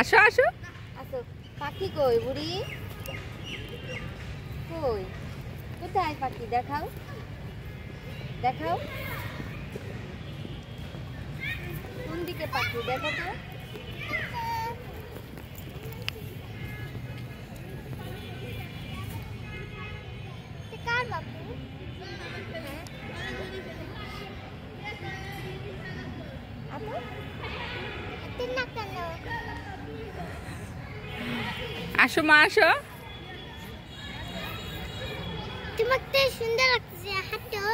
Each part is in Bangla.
আসো আসো আসো। পাখি কই বুড়ি? কই? কোথায় পাখি? দেখাও দেখাও। কোন দিকে পাখি? দেখো তো। কার বাবু? আসো মা আসো। তোমাকে সুন্দর লাগছে, হাঁটো।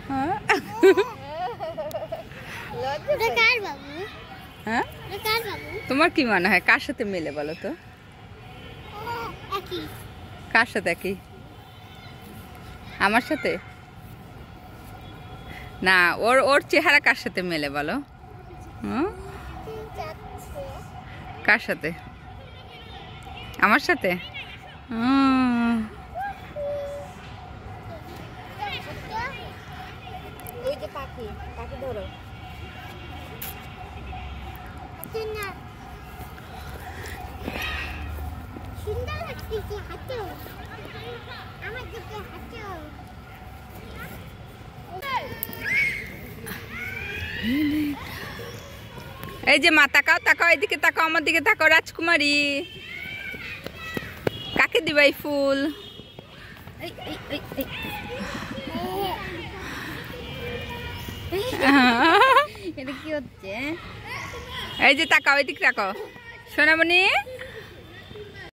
হ্যাঁ কার বাবু? হ্যাঁ কার বাবু? তোমার কি মনে হয় কার সাথে মেলে বলো তো? একই। কার সাথে একই? আমার সাথে না, ওর ওর চেহারা কার সাথে মেলে বলো? কার সাথে? আমার সাথে। ওই যে পাখি, পাখি ধরো। সুন্দর লাগছে, হাঁটো। আমার দিকে হাঁটো। এই যে মা তাকাও তাকাও, এদিকে তাকাও, আমার দিকে তাকাও রাজকুমারী। কাকে দিবা এই ফুল? এটা কি হচ্ছে? এই যে তাকাও, এদিকে তাকাও সোনামণি।